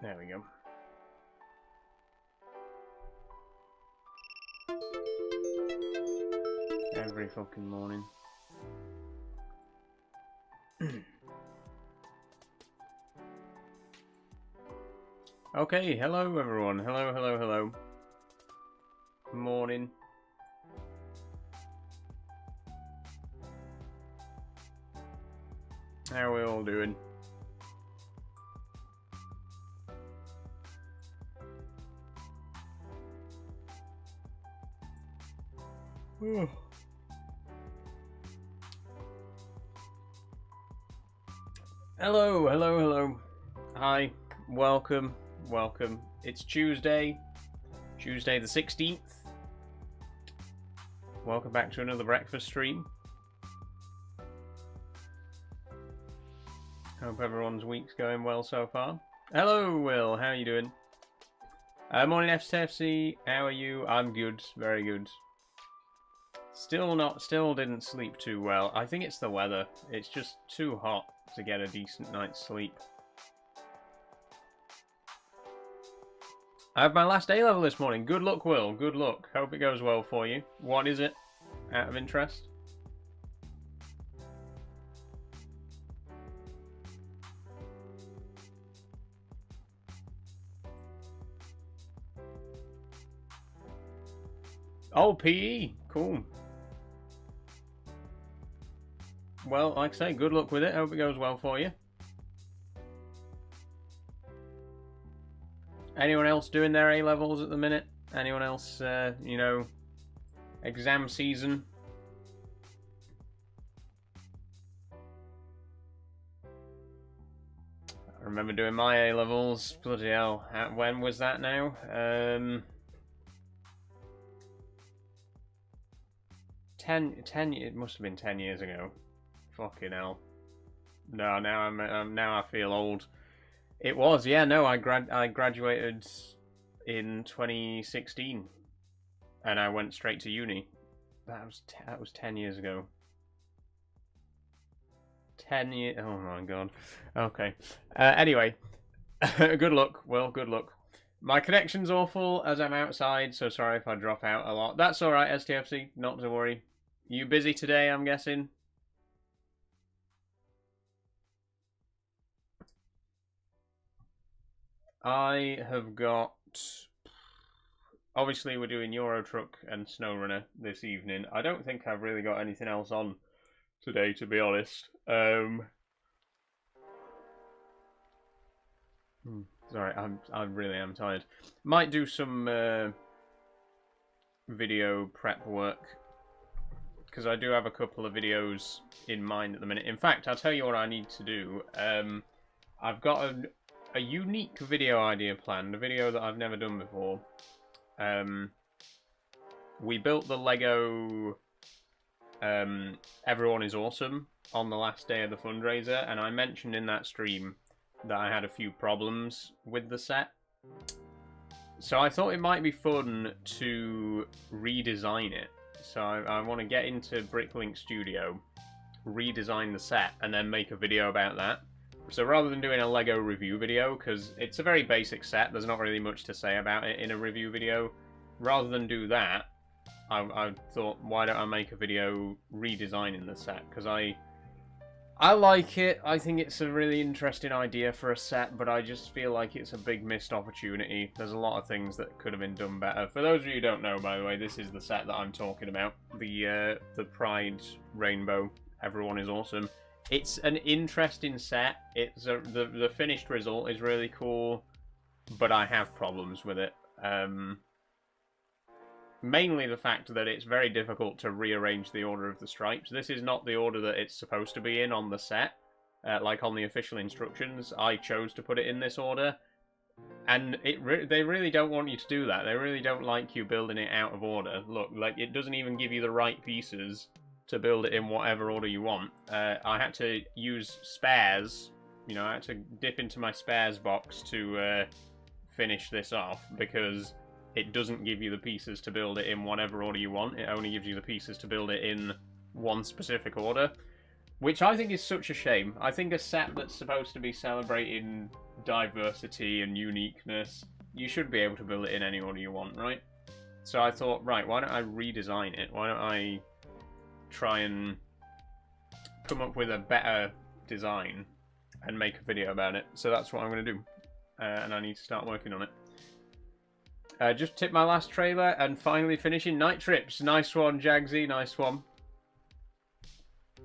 There we go. Every fucking morning. Okay, hello everyone. Hello, hello, hello. Morning. How are we all doing? Hello, hello, hello. Hi, welcome, welcome. It's Tuesday the 16th. Welcome back to another breakfast stream. Hope everyone's week's going well so far. Hello, Will. How are you doing? Morning, FTFC. How are you? I'm good. Very good. Still didn't sleep too well. I think it's the weather. It's just too hot to get a decent night's sleep. I have my last A-level this morning. Good luck, Will. Good luck. Hope it goes well for you. What is it? Out of interest? Oh, PE. Cool. Well, like I say, good luck with it. Hope it goes well for you. Anyone else doing their A-levels at the minute? Anyone else, you know, exam season? I remember doing my A-levels. Bloody hell. When was that now? 10, it must have been 10 years ago. Fucking hell. No, now now I feel old. It was, yeah, no, I graduated in 2016 and I went straight to uni. That was 10 years ago. 10 years. Oh my god. Okay. Anyway, good luck. Well, good luck. My connection's awful as I'm outside, so sorry if I drop out a lot. That's alright, STFC, not to worry. You busy today, I'm guessing? I have got... Obviously, we're doing Euro Truck and SnowRunner this evening. I don't think I've really got anything else on today, to be honest. Sorry, I really am tired. Might do some video prep work, because I do have a couple of videos in mind at the minute. In fact, I'll tell you what I need to do. I've got a unique video idea planned, a video that I've never done before. We built the Lego Everyone is Awesome on the last day of the fundraiser, and I mentioned in that stream that I had a few problems with the set. So I thought it might be fun to redesign it. So I want to get into Bricklink Studio, redesign the set, and then make a video about that. So rather than doing a Lego review video, because it's a very basic set, there's not really much to say about it in a review video, rather than do that, I thought, why don't I make a video redesigning the set? Because I like it. I think it's a really interesting idea for a set, but I just feel like it's a big missed opportunity. There's a lot of things that could have been done better. For those of you who don't know, by the way, this is the set that I'm talking about. The Pride Rainbow Everyone is Awesome. It's an interesting set. It's the finished result is really cool, but I have problems with it. Mainly the fact that it's very difficult to rearrange the order of the stripes. This is not the order that it's supposed to be in on the set. Like on the official instructions, I chose to put it in this order. And they really don't want you to do that. They really don't like you building it out of order. Look, like, it doesn't even give you the right pieces to build it in whatever order you want. I had to use spares. You know, I had to dip into my spares box to finish this off, because it doesn't give you the pieces to build it in whatever order you want. It only gives you the pieces to build it in one specific order. Which I think is such a shame. I think a set that's supposed to be celebrating diversity and uniqueness, you should be able to build it in any order you want, right? So I thought, right, why don't I redesign it? Why don't I try and come up with a better design and make a video about it? So that's what I'm going to do. And I need to start working on it. Just tipped my last trailer and finally finishing Night Trips. Nice one, Jagsy, nice one.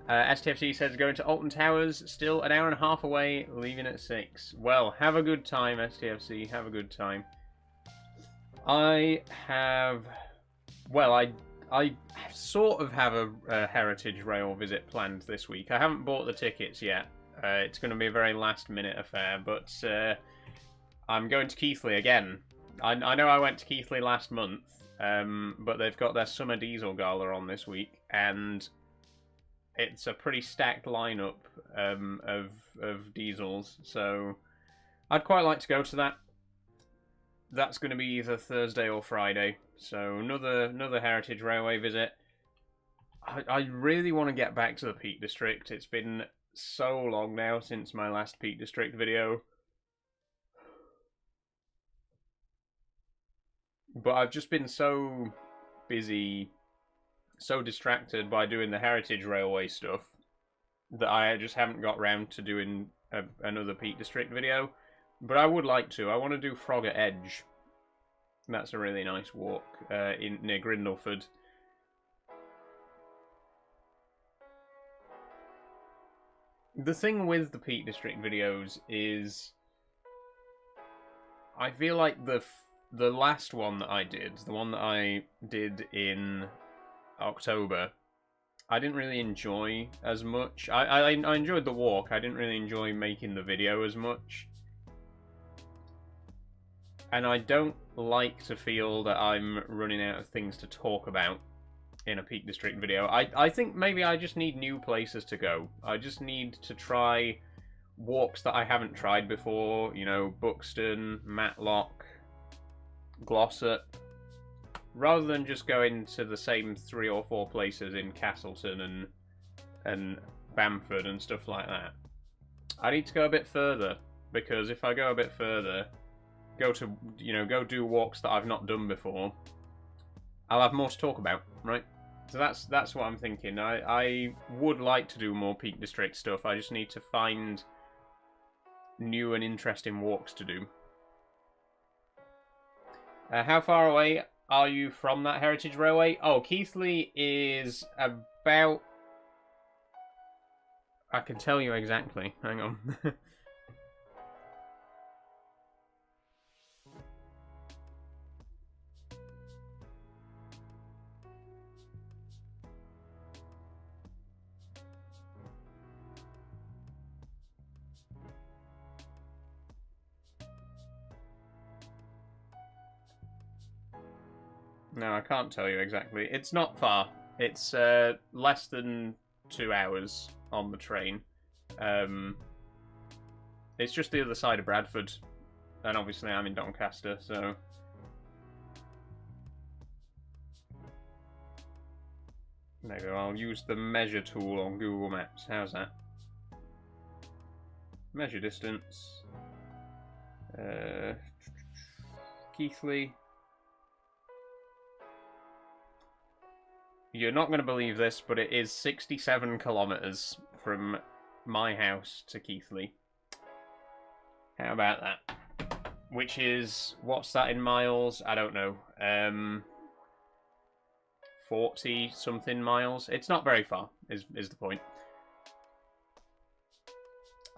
STFC says going to Alton Towers, still an hour and a half away, leaving at 6. Well, have a good time, STFC, have a good time. I sort of have a Heritage Rail visit planned this week. I haven't bought the tickets yet. It's going to be a very last-minute affair, but I'm going to Keighley again. I know I went to Keighley last month, but they've got their Summer Diesel Gala on this week, and it's a pretty stacked lineup of diesels, so I'd quite like to go to that. That's going to be either Thursday or Friday, so another Heritage Railway visit. I really want to get back to the Peak District. It's been so long now since my last Peak District video. But I've just been so busy, so distracted by doing the Heritage Railway stuff that I just haven't got round to doing another Peak District video. But I would like to. I want to do Frogger Edge. That's a really nice walk near Grindleford. The thing with the Peak District videos is I feel like the last one that I did, the one that I did in October, I didn't really enjoy as much. I enjoyed the walk. I didn't really enjoy making the video as much. And I don't like to feel that I'm running out of things to talk about in a Peak District video. I think maybe I just need new places to go. I just need to try walks that I haven't tried before. You know, Buxton, Matlock, Glossop. Rather than just going to the same 3 or 4 places in Castleton and Bamford and stuff like that. I need to go a bit further, because if I go a bit further, go do walks that I've not done before, I'll have more to talk about, right? So that's what I'm thinking. I would like to do more Peak District stuff. I just need to find new and interesting walks to do. How far away are you from that Heritage Railway? Oh, Keighley is about... I can tell you exactly. Hang on. No, I can't tell you exactly. It's not far. It's less than 2 hours on the train. It's just the other side of Bradford. And obviously I'm in Doncaster, so... Maybe I'll use the measure tool on Google Maps. How's that? Measure distance. Keighley. You're not going to believe this, but it is 67 kilometres from my house to Keighley. How about that? Which is, what's that in miles? I don't know. 40-something miles. It's not very far, is the point.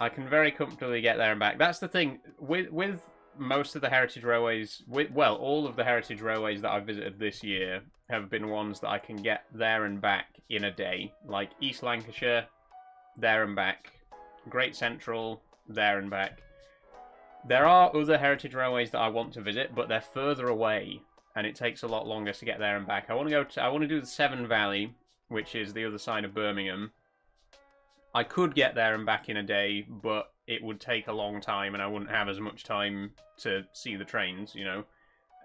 I can very comfortably get there and back. That's the thing. With most of the Heritage Railways, well, all of the Heritage Railways that I've visited this year have been ones that I can get there and back in a day. Like East Lancashire, there and back. Great Central, there and back. There are other Heritage Railways that I want to visit, but they're further away, and it takes a lot longer to get there and back. I want to do the Severn Valley, which is the other side of Birmingham. I could get there and back in a day, but it would take a long time, and I wouldn't have as much time to see the trains, you know.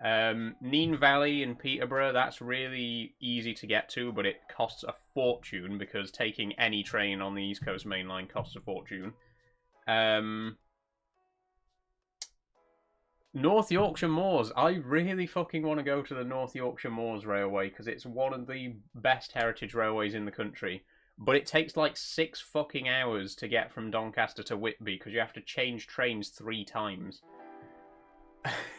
Neen Valley in Peterborough, that's really easy to get to, but it costs a fortune because taking any train on the East Coast Main Line costs a fortune. North Yorkshire Moors. I really fucking want to go to the North Yorkshire Moors Railway because it's one of the best heritage railways in the country. But it takes like 6 fucking hours to get from Doncaster to Whitby because you have to change trains 3 times.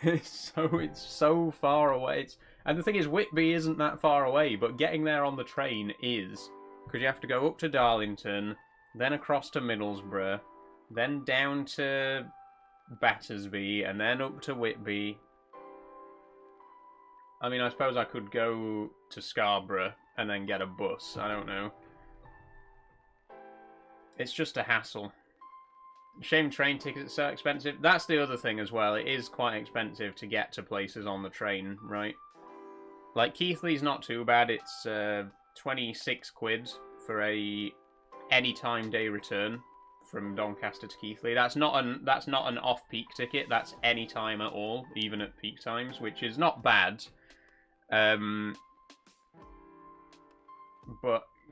It's so far away. And the thing is, Whitby isn't that far away, but getting there on the train is. Because you have to go up to Darlington, then across to Middlesbrough, then down to Battersby, and then up to Whitby. I mean, I suppose I could go to Scarborough and then get a bus. I don't know. It's just a hassle. Shame train tickets are so expensive. That's the other thing as well. It is quite expensive to get to places on the train, right? Like, Keighley's not too bad. It's 26 quid for a anytime day return from Doncaster to Keighley. That's not an off-peak ticket. That's any time at all, even at peak times, which is not bad. But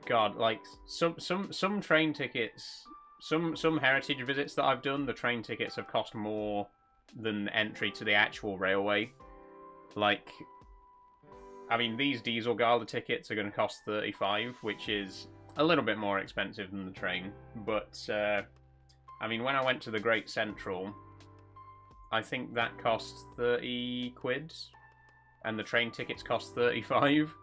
God, like some train tickets, some heritage visits that I've done, the train tickets have cost more than entry to the actual railway. Like, I mean, these diesel gala tickets are going to cost 35, which is a little bit more expensive than the train. But I mean, when I went to the Great Central, I think that cost 30 quid, and the train tickets cost 35.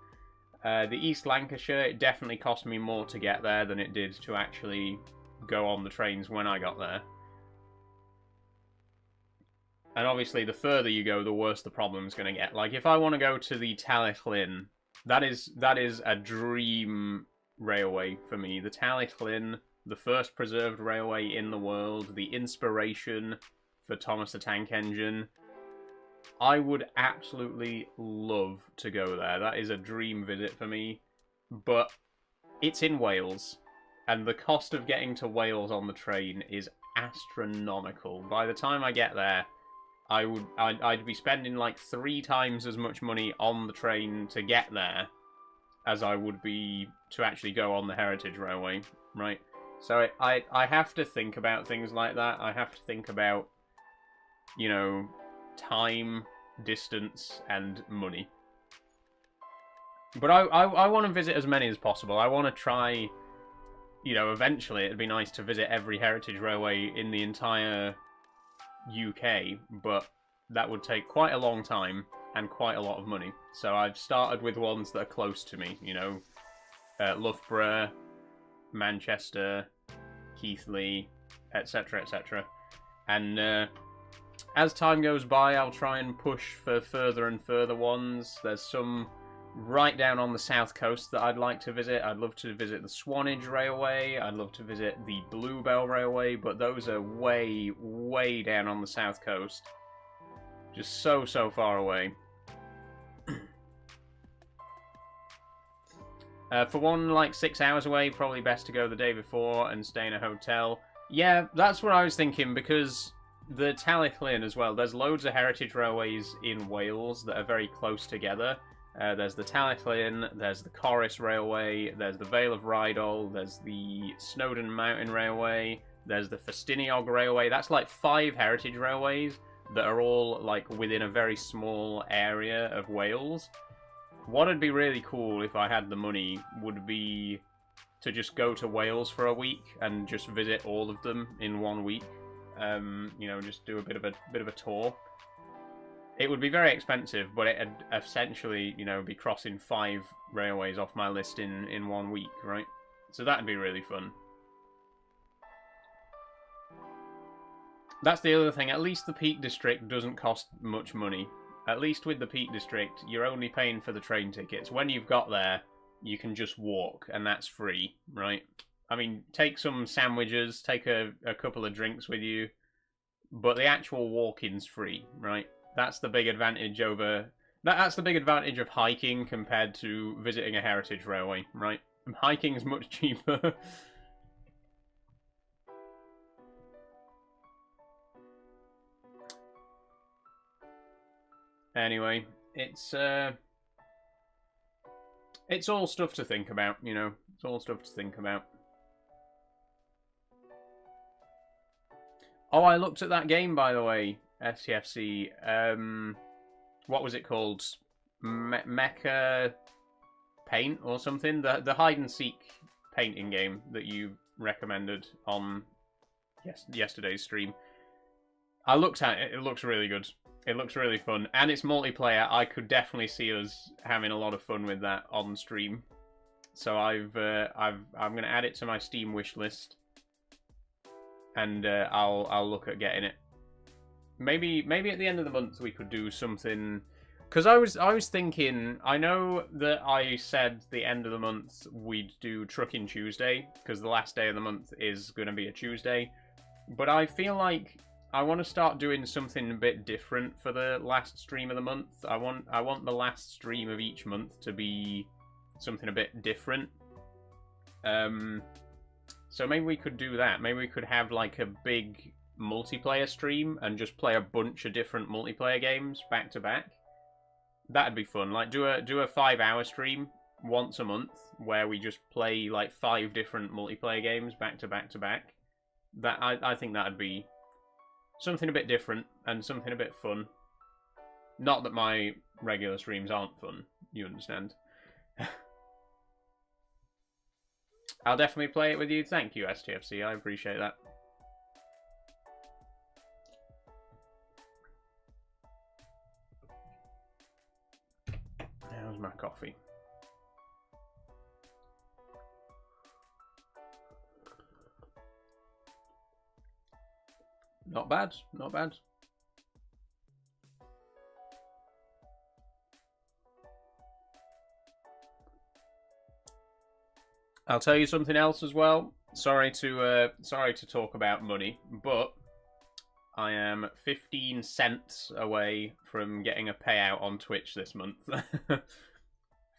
The East Lancashire, it definitely cost me more to get there than it did to actually go on the trains when I got there. And obviously, the further you go, the worse the problem's going to get. Like, if I want to go to the Talyllyn, that is a dream railway for me. The Talyllyn, the first preserved railway in the world, the inspiration for Thomas the Tank Engine. I would absolutely love to go there. That is a dream visit for me. But it's in Wales, and the cost of getting to Wales on the train is astronomical. By the time I get there, I'd be spending like 3 times as much money on the train to get there as I would be to actually go on the Heritage Railway, right? So I have to think about things like that. I have to think about, you know, time, distance, and money. But I want to visit as many as possible. I want to try, you know, eventually it'd be nice to visit every heritage railway in the entire UK, but that would take quite a long time and quite a lot of money. So I've started with ones that are close to me, you know, Loughborough, Manchester, Keighley, etc., etc. And as time goes by, I'll try and push for further and further ones. There's some right down on the south coast that I'd like to visit. I'd love to visit the Swanage Railway. I'd love to visit the Bluebell Railway, but those are way, way down on the south coast. Just so far away. For one, like 6 hours away, probably best to go the day before and stay in a hotel. Yeah, that's what I was thinking, because the Talyllyn as well, there's loads of heritage railways in Wales that are very close together. There's the Talyllyn, there's the Corris Railway, there's the Vale of Rheidol, there's the Snowdon Mountain Railway, there's the Festiniog Railway. That's like 5 heritage railways that are all like within a very small area of Wales. What would be really cool if I had the money would be to just go to Wales for a week and just visit all of them in 1 week. You know, just do a bit of a tour. It would be very expensive, but it'd essentially, you know, be crossing 5 railways off my list in 1 week, right? So that'd be really fun. That's the other thing. At least the Peak District doesn't cost much money. At least with the Peak District, you're only paying for the train tickets. When you've got there, you can just walk, and that's free, right? I mean, take some sandwiches, take a couple of drinks with you, but the actual walking's free, right? That's the big advantage over... That's the big advantage of hiking compared to visiting a heritage railway, right? Hiking's much cheaper. Anyway, it's all stuff to think about, you know. It's all stuff to think about. Oh, I looked at that game, by the way, STFC. What was it called? Mecha Paint or something? The hide-and-seek painting game that you recommended on yesterday's stream. I looked at it. It looks really good. It looks really fun. And it's multiplayer. I could definitely see us having a lot of fun with that on stream. So I'm going to add it to my Steam wish list. And I'll look at getting it. Maybe at the end of the month we could do something, because I was thinking, I know that I said the end of the month we'd do Trucking Tuesday because the last day of the month is going to be a Tuesday, but I feel like I want to start doing something a bit different for the last stream of the month. I want the last stream of each month to be something a bit different. So maybe we could do that. Maybe we could have like a big multiplayer stream and just play a bunch of different multiplayer games back to back. That'd be fun. Like do a 5-hour stream once a month where we just play like 5 different multiplayer games back to back to back. That I think that'd be something a bit different and something a bit fun. Not that my regular streams aren't fun, you understand. I'll definitely play it with you. Thank you, STFC. I appreciate that. How's my coffee? Not bad. Not bad. I'll tell you something else as well. Sorry to talk about money, but I am 15 cents away from getting a payout on Twitch this month.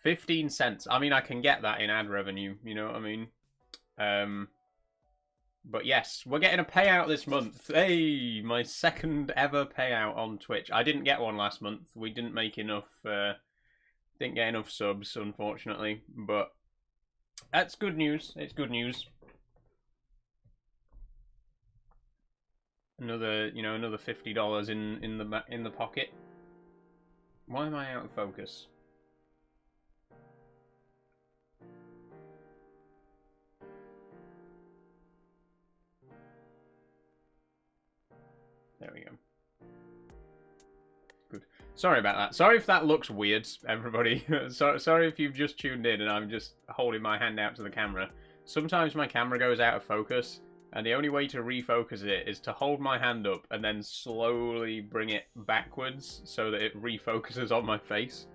15 cents. I mean, I can get that in ad revenue, you know what I mean? But yes, we're getting a payout this month. Hey, my second ever payout on Twitch. I didn't get one last month. We didn't make enough, didn't get enough subs, unfortunately, but that's good news. It's good news. Another, you know, another $50 in the pocket. Why am I out of focus? There we go. Good. Sorry about that. Sorry if that looks weird, everybody. Sorry if you've just tuned in and I'm just holding my hand out to the camera. Sometimes my camera goes out of focus, and the only way to refocus it is to hold my hand up and then slowly bring it backwards so that it refocuses on my face.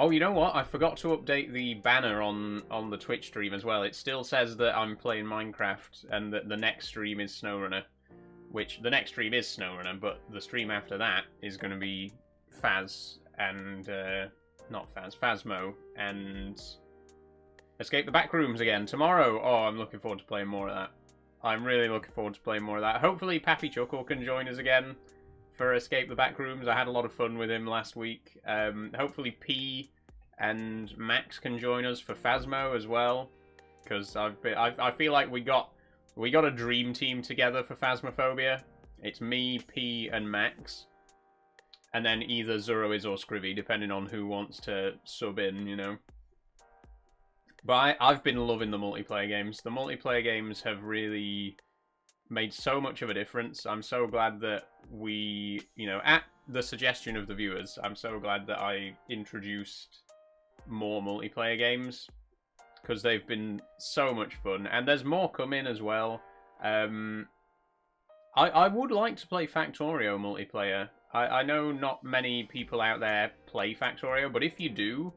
Oh, you know what? I forgot to update the banner on the Twitch stream as well. It still says that I'm playing Minecraft and that the next stream is SnowRunner. Which, the next stream is SnowRunner, but the stream after that is going to be Faz and... not Faz, Phasmo and... Escape the Backrooms again tomorrow. Oh, I'm looking forward to playing more of that. I'm really looking forward to playing more of that. Hopefully Pappy Chuckle can join us again for Escape the Backrooms. I had a lot of fun with him last week. Hopefully P and Max can join us for Phasmo as well, because I feel like we got a dream team together for Phasmophobia. It's me, P, and Max, and then either Zeroiz or Scrivy, depending on who wants to sub in, you know. But I've been loving the multiplayer games. The multiplayer games have really made so much of a difference. I'm so glad that we, you know, at the suggestion of the viewers, I'm so glad that I introduced more multiplayer games, because they've been so much fun. And there's more coming as well. I would like to play Factorio multiplayer. I know not many people out there play Factorio, but if you do,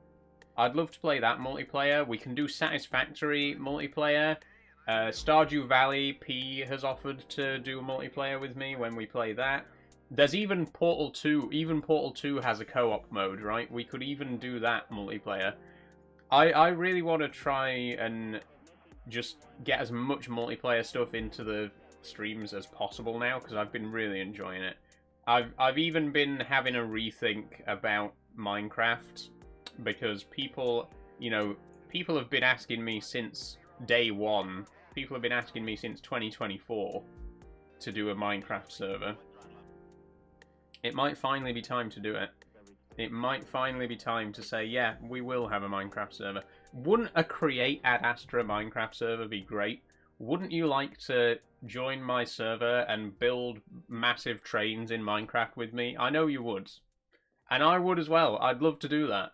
I'd love to play that multiplayer. We can do Satisfactory multiplayer. Stardew Valley, P has offered to do a multiplayer with me when we play that. There's even Portal 2. Even Portal 2 has a co-op mode, right? We could even do that multiplayer. I really want to try and just get as much multiplayer stuff into the streams as possible now, because I've been really enjoying it. I've even been having a rethink about Minecraft, because people, you know, people have been asking me since day one. People have been asking me since 2024 to do a Minecraft server. It might finally be time to do it. It might finally be time to say, yeah, we will have a Minecraft server. Wouldn't a Create Ad Astra Minecraft server be great? Wouldn't you like to join my server and build massive trains in Minecraft with me? I know you would. And I would as well. I'd love to do that.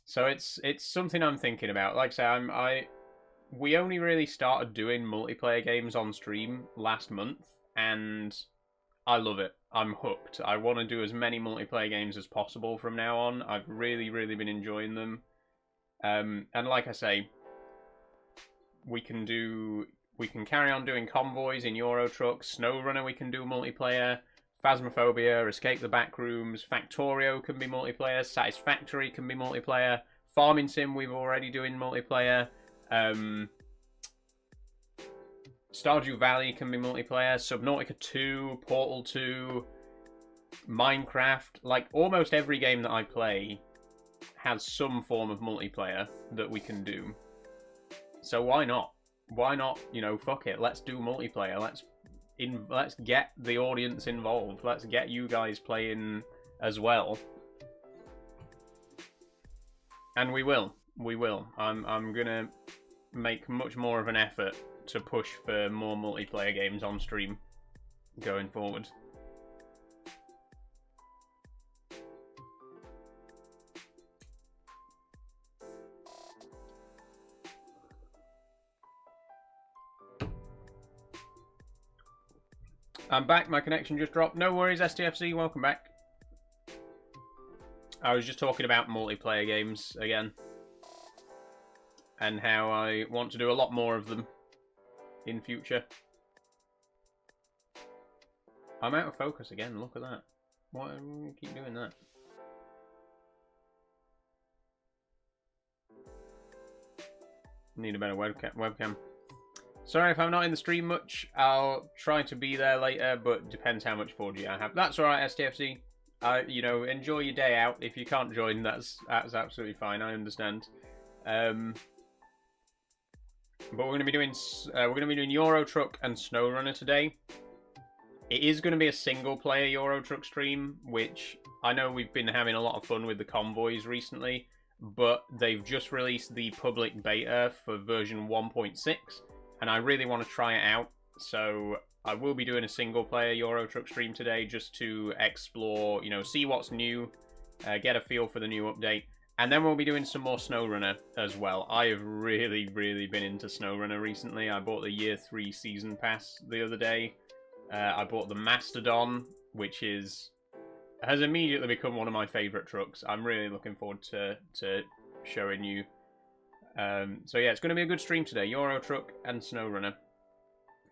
So it's something I'm thinking about. Like I say, we only really started doing multiplayer games on stream last month, and I love it. I'm hooked. I want to do as many multiplayer games as possible from now on. I've really, really been enjoying them. And like I say, we can carry on doing convoys in Euro Truck, SnowRunner we can do multiplayer, Phasmophobia, Escape the Backrooms, Factorio can be multiplayer, Satisfactory can be multiplayer, Farming Sim we've already doing multiplayer, Stardew Valley can be multiplayer, Subnautica 2, Portal 2, Minecraft. Like, almost every game that I play has some form of multiplayer that we can do. So why not? Why not, you know, fuck it, let's do multiplayer. Let's get the audience involved. Let's get you guys playing as well. And we will. We will. I'm gonna make much more of an effort to push for more multiplayer games on stream going forward. I'm back, my connection just dropped. No worries, STFC, welcome back. I was just talking about multiplayer games again, and how I want to do a lot more of them in future. I'm out of focus again, look at that. Why do we keep doing that? Need a better webcam. Sorry if I'm not in the stream much. I'll try to be there later, but depends how much 4G I have. That's alright, STFC. You know, enjoy your day out. If you can't join, that's absolutely fine. I understand. But we're going to be doing Euro Truck and SnowRunner today. It is going to be a single-player Euro Truck stream, which I know we've been having a lot of fun with the convoys recently, but they've just released the public beta for version 1.6, and I really want to try it out. So I will be doing a single-player Euro Truck stream today just to explore, you know, see what's new, get a feel for the new update. And then we'll be doing some more SnowRunner as well. I have really, really been into SnowRunner recently. I bought the Year 3 Season Pass the other day. I bought the Mastodon, which has immediately become one of my favourite trucks. I'm really looking forward to showing you. So yeah, it's going to be a good stream today. Euro Truck and SnowRunner.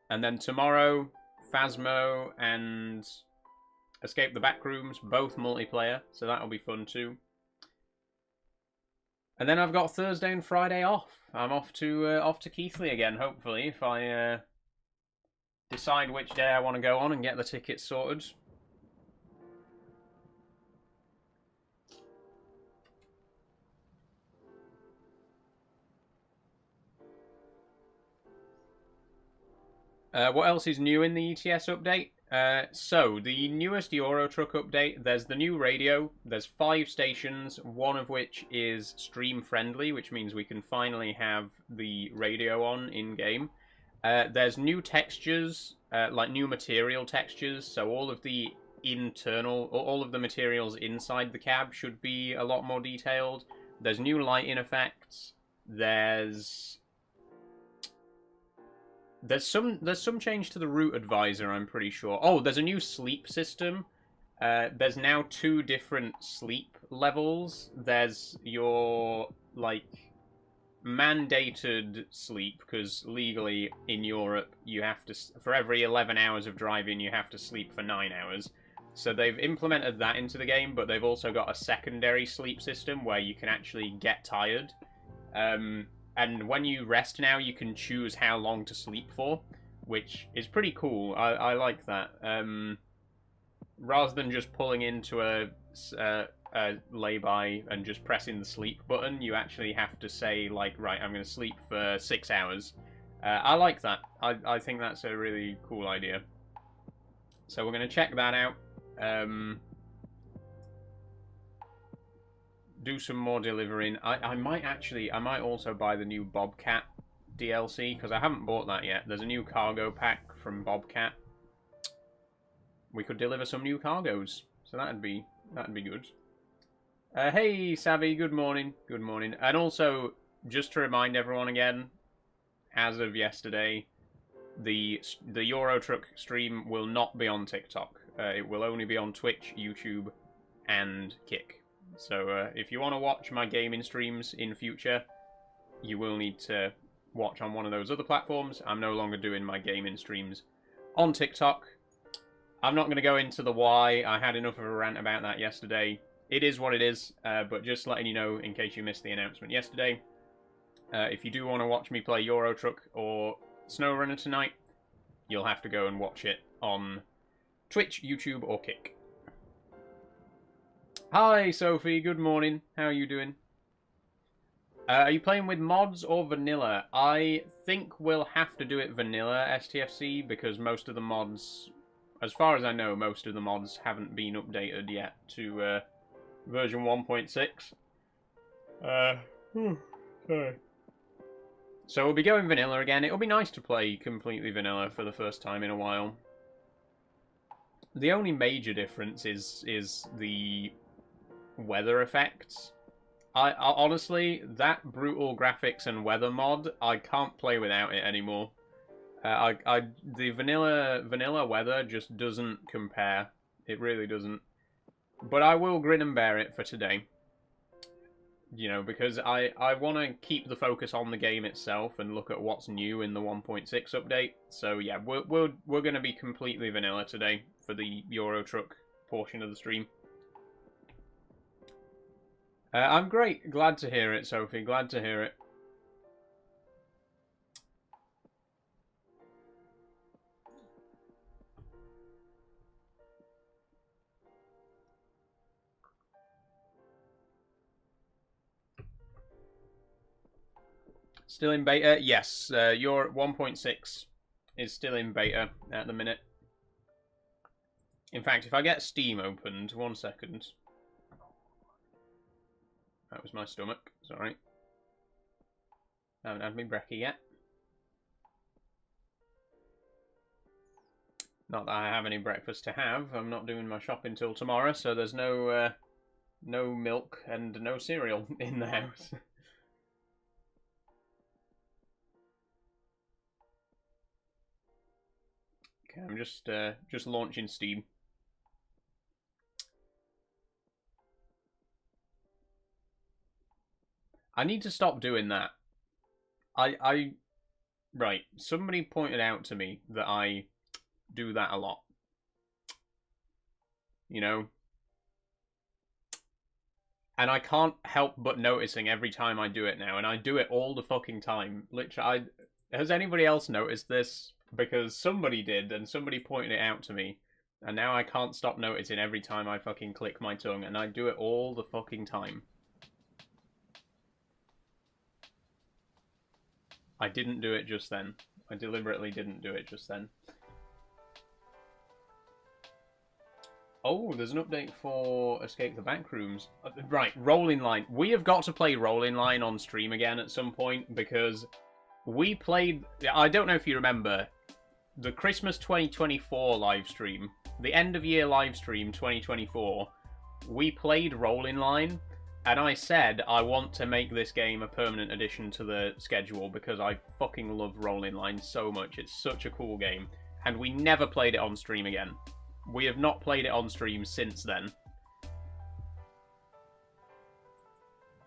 And then tomorrow, Phasmo and Escape the Backrooms, both multiplayer. So that'll be fun too. And then I've got Thursday and Friday off. I'm off to Keighley again, hopefully, if I decide which day I want to go on and get the tickets sorted. What else is new in the ETS update? So, the newest Euro Truck update, there's the new radio. There's 5 stations, one of which is stream-friendly, which means we can finally have the radio on in-game. There's new textures, like new material textures, so all of the materials inside the cab should be a lot more detailed. There's new lighting effects. There's some change to the route advisor, I'm pretty sure. Oh, there's a new sleep system. There's now 2 different sleep levels. There's your, like, mandated sleep, because legally in Europe you have to, for every 11 hours of driving, you have to sleep for 9 hours. So they've implemented that into the game, but they've also got a secondary sleep system where you can actually get tired. And when you rest now, you can choose how long to sleep for. which is pretty cool. I like that. Rather than just pulling into a lay-by and just pressing the sleep button, you actually have to say, like, right, I'm going to sleep for 6 hours. I like that. I think that's a really cool idea. So we're going to check that out. Do some more delivering. I might also buy the new Bobcat DLC, because I haven't bought that yet. There's a new cargo pack from Bobcat. We could deliver some new cargoes, so that'd be good. Hey Savvy, good morning. Good morning. And also, just to remind everyone again, as of yesterday, the Euro Truck stream will not be on TikTok. It will only be on Twitch, YouTube, and Kick. So if you want to watch my gaming streams in future, you will need to watch on one of those other platforms. I'm no longer doing my gaming streams on TikTok. I'm not going to go into the why. I had enough of a rant about that yesterday. It is what it is, but just letting you know in case you missed the announcement yesterday. If you do want to watch me play Euro Truck or SnowRunner tonight, you'll have to go and watch it on Twitch, YouTube, or Kick. Hi, Sophie. Good morning. How are you doing? Are you playing with mods or vanilla? I think we'll have to do it vanilla STFC because most of the mods, as far as I know, most of the mods haven't been updated yet to version 1.6. Sorry. So we'll be going vanilla again. It'll be nice to play completely vanilla for the first time in a while. The only major difference is the weather effects. I honestly, that brutal graphics and weather mod, I can't play without it anymore. The vanilla weather just doesn't compare. It really doesn't. But I will grin and bear it for today. You know, because I want to keep the focus on the game itself and look at what's new in the 1.6 update. So yeah, we're going to be completely vanilla today for the Euro Truck portion of the stream. I'm great. Glad to hear it, Sophie. Glad to hear it. Still in beta? Yes. Your 1.6 is still in beta at the minute. In fact, if I get Steam opened, 1 second. That was my stomach, sorry. I haven't had my brekkie yet. Not that I have any breakfast to have. I'm not doing my shopping till tomorrow, so there's no milk and no cereal in the house. Okay, I'm just launching Steam. I need to stop doing that. Right, somebody pointed out to me that I do that a lot. You know? And I can't help but noticing every time I do it now, and I do it all the fucking time. Literally, has anybody else noticed this? Because somebody did, and somebody pointed it out to me. And now I can't stop noticing every time I fucking click my tongue, and I do it all the fucking time. I didn't do it just then. I deliberately didn't do it just then. Oh, there's an update for Escape the Backrooms. Right, Rolling Line. We have got to play Rolling Line on stream again at some point, because we played... I don't know if you remember, the Christmas 2024 live stream, the end of year live stream 2024, we played Rolling Line, and I said I want to make this game a permanent addition to the schedule because I fucking love Rolling Line so much. It's such a cool game. And we never played it on stream again. We have not played it on stream since then.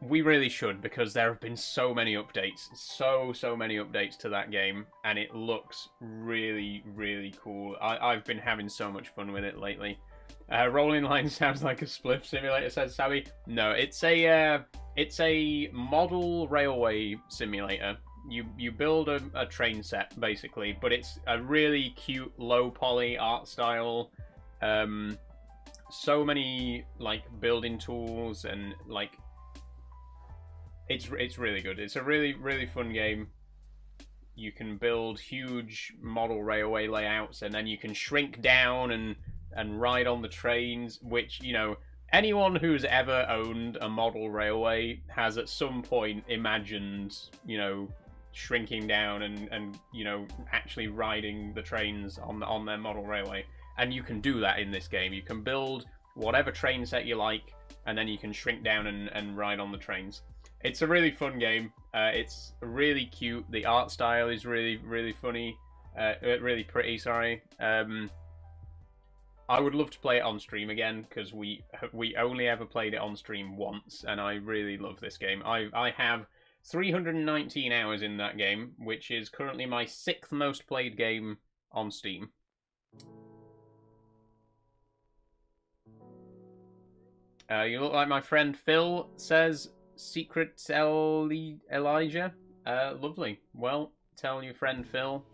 We really should, because there have been so many updates. So many updates to that game. And it looks really, really cool. I've been having so much fun with it lately. Rolling Line sounds like a spliff simulator, says Sabi. No, it's a model railway simulator. you build a train set basically, but it's a really cute low poly art style. So many like building tools and like it's really good. It's a really fun game. You can build huge model railway layouts, and then you can shrink down and ride on the trains, which, you know, anyone who's ever owned a model railway has at some point imagined, you know, shrinking down and you know, actually riding the trains on their model railway. And you can do that in this game. You can build whatever train set you like, and then you can shrink down and ride on the trains. It's a really fun game. It's really cute. The art style is really funny. Really pretty, sorry. I would love to play it on stream again, because we only ever played it on stream once, and I really love this game. I have 319 hours in that game, which is currently my 6th most played game on Steam. You look like my friend Phil, says Secret Elijah. Lovely. Well, tell your friend Phil.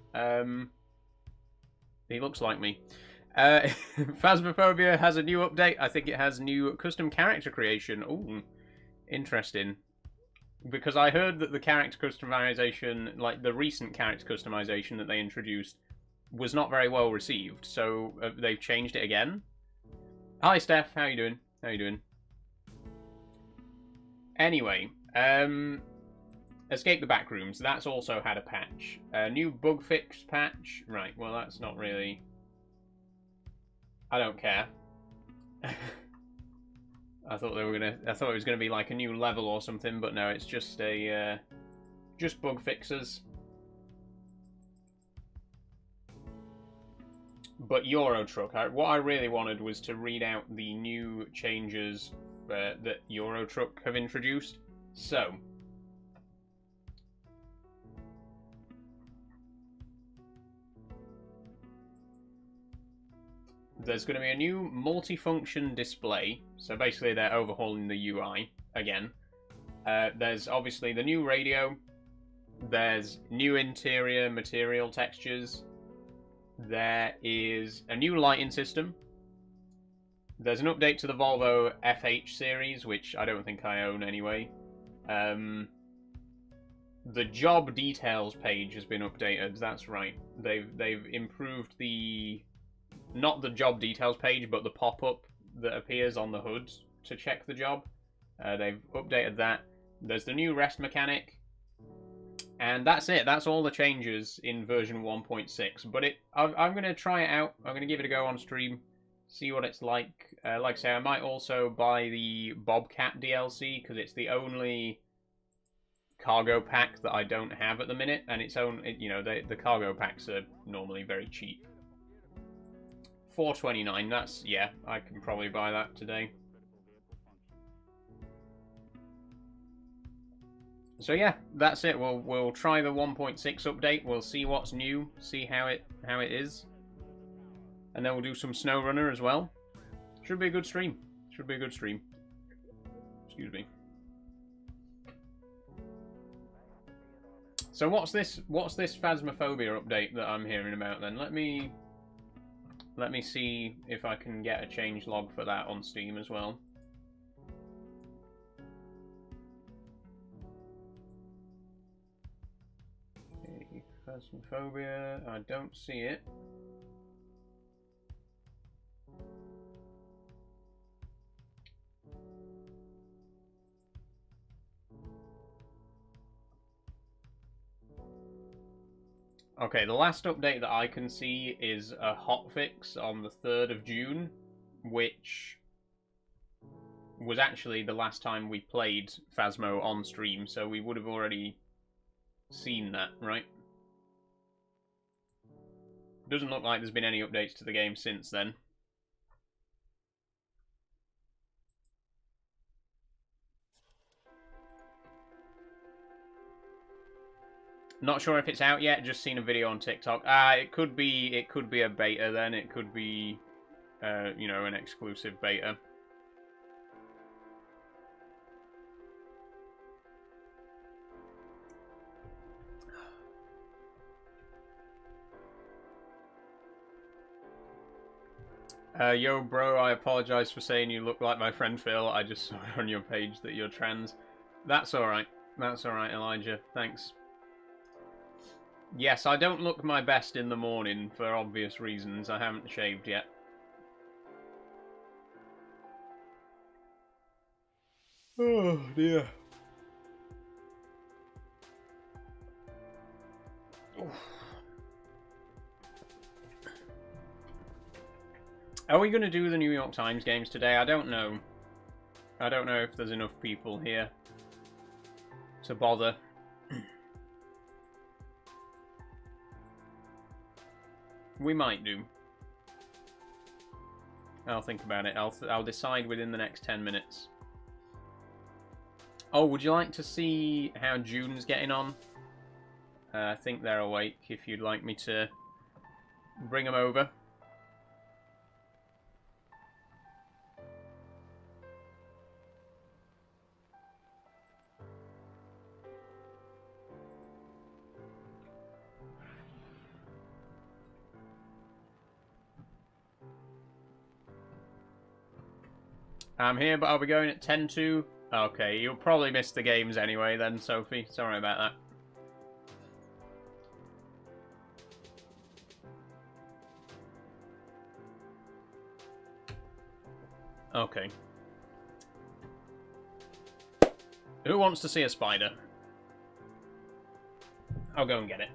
He looks like me. Phasmophobia has a new update. I think it has new custom character creation. Ooh, interesting. Because I heard that the character customization, like the recent character customization that they introduced, was not very well received. So they've changed it again. Hi, Steph. How you doing? How you doing? Anyway, Escape the Backrooms. That's also had a patch. A new bug fix patch. Right. Well, that's not really. I don't care. I thought it was gonna be like a new level or something, but no, it's just a just bug fixes. But Euro Truck, what I really wanted was to read out the new changes that Euro Truck have introduced. So, there's going to be a new multifunction display. So basically they're overhauling the UI again. There's obviously the new radio. There's new interior material textures. There is a new lighting system. There's an update to the Volvo FH series, which I don't think I own anyway. The job details page has been updated. That's right. They've improved the, not the job details page, but the pop-up that appears on the hood to check the job. They've updated that. There's the new rest mechanic. And that's it. That's all the changes in version 1.6. But I'm going to try it out. I'm going to give it a go on stream. See what it's like. Like I say, I might also buy the Bobcat DLC, because it's the only cargo pack that I don't have at the minute. And its own, you know, the cargo packs are normally very cheap. $4.29, that's, yeah, I can probably buy that today. So yeah, that's it. We'll try the 1.6 update. We'll see what's new, see how it is, and then we'll do some SnowRunner as well. Should be a good stream. Should be a good stream. Excuse me. So what's this Phasmophobia update that I'm hearing about then? Let me see if I can get a change log for that on Steam as well. Okay, Phasmophobia, I don't see it. Okay, the last update that I can see is a hotfix on the 3rd of June, which was actually the last time we played Phasmo on stream, so we would have already seen that, right? Doesn't look like there's been any updates to the game since then. Not sure if it's out yet. Just seen a video on TikTok. It could be a beta then. It could be, you know, an exclusive beta. Yo, bro, I apologize for saying you look like my friend Phil. I just saw on your page that you're trans. That's alright. That's alright, Elijah. Thanks. Yes, I don't look my best in the morning for obvious reasons. I haven't shaved yet. Oh, dear. Are we going to do the New York Times games today? I don't know. I don't know if there's enough people here to bother. We might do. I'll think about it. I'll decide within the next 10 minutes. Oh, would you like to see how June's getting on? I think they're awake if you'd like me to bring them over. I'm here, but I'll be going at 10 to. Okay, you'll probably miss the games anyway then, Sophie. Sorry about that. Okay. Who wants to see a spider? I'll go and get it.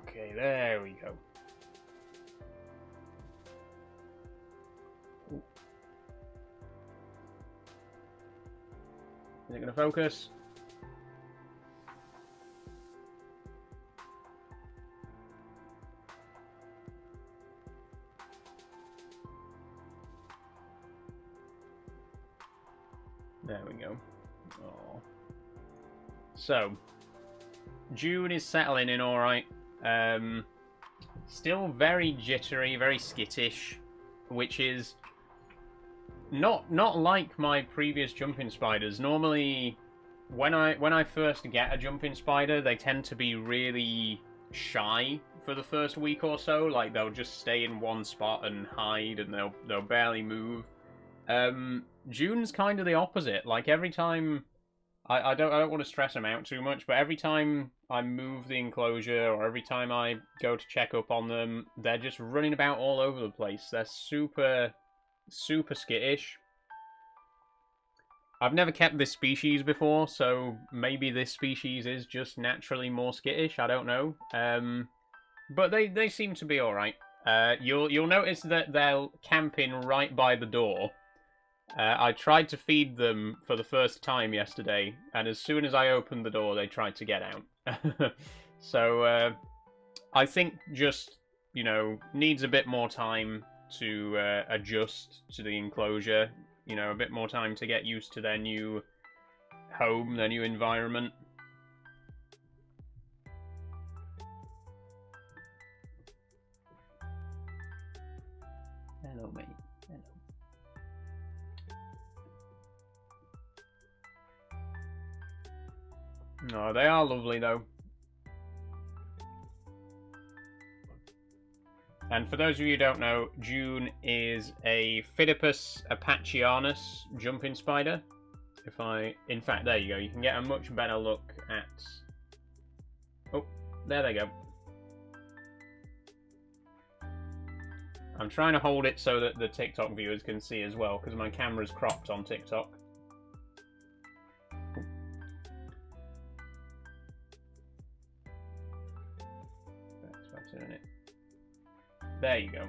Okay, there we go. Ooh. Is it going to focus? There we go. Oh. So, June is settling in all right. Still very jittery, very skittish, which is not like my previous jumping spiders. Normally, when I first get a jumping spider, they tend to be really shy for the first week or so. Like they'll just stay in one spot and hide, and they'll barely move. June's kind of the opposite. Like every time, I don't want to stress them out too much, but every time I move the enclosure or every time I go to check up on them, they're just running about all over the place. They're super skittish. I've never kept this species before, so maybe this species is just naturally more skittish. I don't know. But they seem to be all right. You'll notice that they're camping right by the door. I tried to feed them for the first time yesterday, and as soon as I opened the door, they tried to get out. So, I think just, you know, needs a bit more time to adjust to the enclosure. You know, a bit more time to get used to their new home, their new environment. Hello, mate. Hello. No, they are lovely, though. And for those of you who don't know, June is a Phidippus apachianus jumping spider. In fact, there you go. You can get a much better look at... Oh, there they go. I'm trying to hold it so that the TikTok viewers can see as well, because my camera's cropped on TikTok. That's in it. There you go.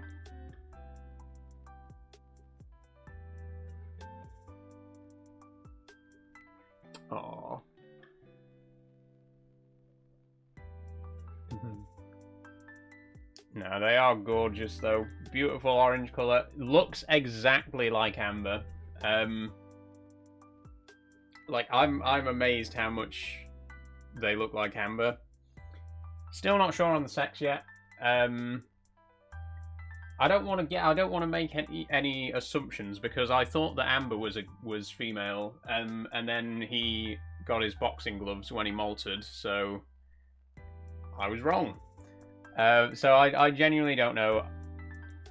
Aww. No, Now, they are gorgeous, though. Beautiful orange colour. Looks exactly like amber. Like, I'm amazed how much they look like amber. Still not sure on the sex yet. I don't want to make any assumptions, because I thought that Amber was female, and then he got his boxing gloves when he molted, so I was wrong. So I genuinely don't know.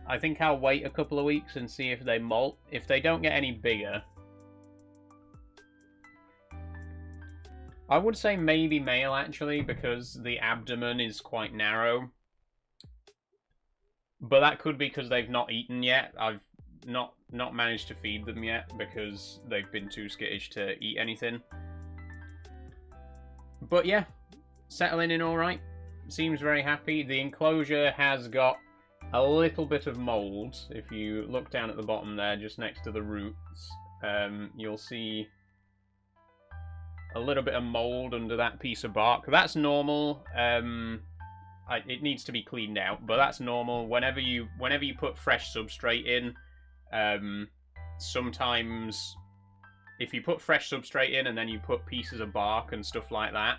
I think I'll wait a couple of weeks and see if they molt. If they don't get any bigger, I would say maybe male, actually, because the abdomen is quite narrow. But that could be because they've not eaten yet. I've not managed to feed them yet because they've been too skittish to eat anything. But yeah, settling in alright. Seems very happy. The enclosure has got a little bit of mould. If you look down at the bottom there, just next to the roots, you'll see a little bit of mould under that piece of bark. That's normal. It needs to be cleaned out, but that's normal. Whenever you put fresh substrate in, sometimes if you put fresh substrate in and then you put pieces of bark and stuff like that,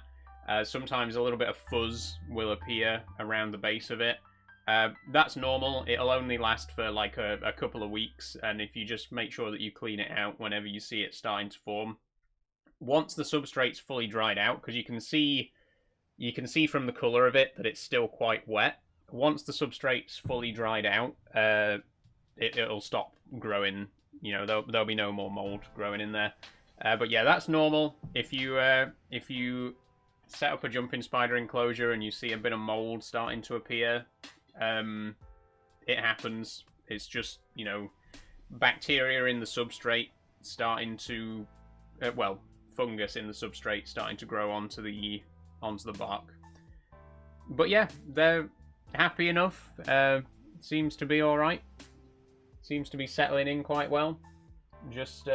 sometimes a little bit of fuzz will appear around the base of it. That's normal. It'll only last for like a couple of weeks, and if you just make sure that you clean it out whenever you see it starting to form. Once the substrate's fully dried out, because you can see from the colour of it that it's still quite wet. Once the substrate's fully dried out, it'll stop growing. You know, there'll be no more mould growing in there. But yeah, that's normal. If you set up a jumping spider enclosure and you see a bit of mould starting to appear, it happens. It's just, you know, bacteria in the substrate starting to, fungus in the substrate starting to grow onto the bark. But yeah, they're happy enough. Seems to be alright. Seems to be settling in quite well. Just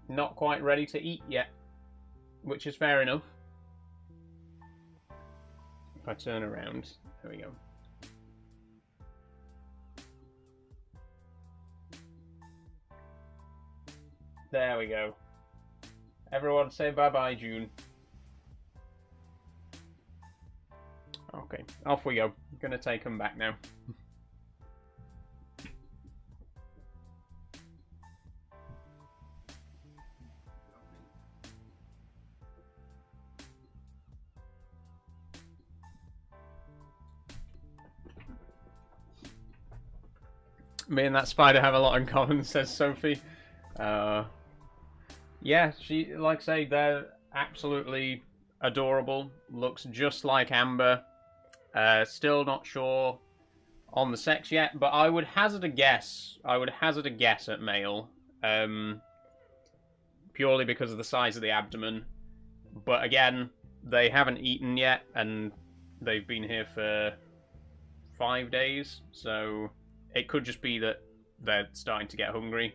not quite ready to eat yet, which is fair enough. If I turn around, there we go. There we go. Everyone say bye-bye, June. Okay, off we go. I'm gonna take them back now. Me and that spider have a lot in common, says Sophie. Yeah, like I say, they're absolutely adorable. Looks just like Amber. Still not sure on the sex yet, but I would hazard a guess. At male. Purely because of the size of the abdomen. But again, they haven't eaten yet, and they've been here for 5 days, so it could just be that they're starting to get hungry.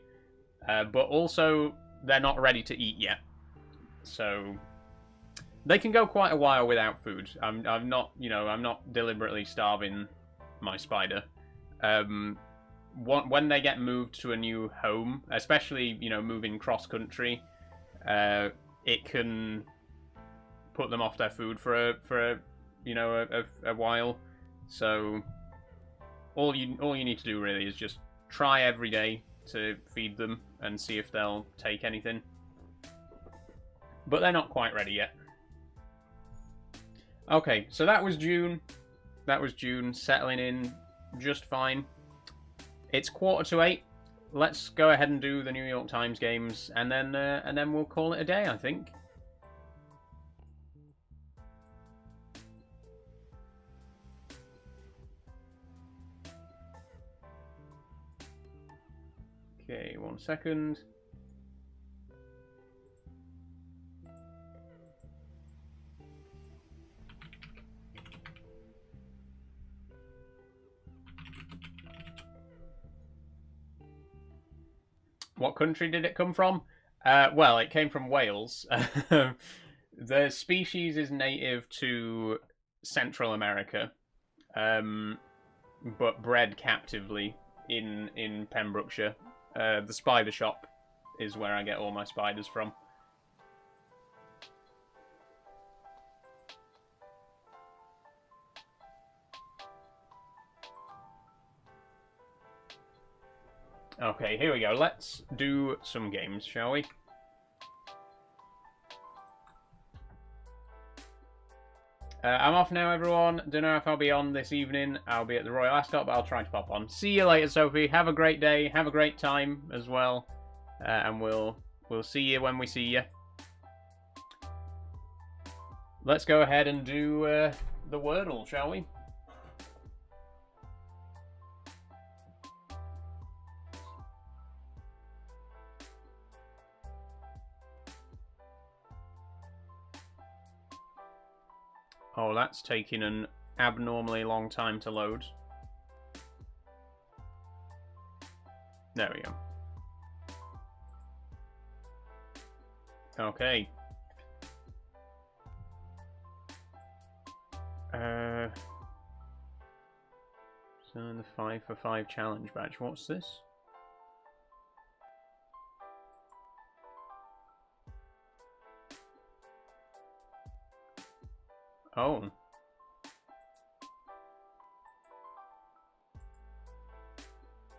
But also, they're not ready to eat yet. So they can go quite a while without food. I'm not deliberately starving my spider. When they get moved to a new home, especially, moving cross country, it can put them off their food for a while. So all you need to do really is just try every day to feed them and see if they'll take anything. But they're not quite ready yet. Okay, so that was June. Settling in just fine. It's 7:45. Let's go ahead and do the New York Times games, and then we'll call it a day, I think. Okay, 1 second. What country did it come from? Well, it came from Wales. The species is native to Central America. but bred captively in Pembrokeshire. The spider shop is where I get all my spiders from. Okay, here we go. Let's do some games, shall we? I'm off now, everyone. Don't know if I'll be on this evening. I'll be at the Royal Ascot, but I'll try to pop on. See you later, Sophie. Have a great day. Have a great time as well. And we'll see you when we see you. Let's go ahead and do the Wordle, shall we? Oh, that's taking an abnormally long time to load. There we go. Okay. So the 5 for 5 challenge badge. What's this? Oh.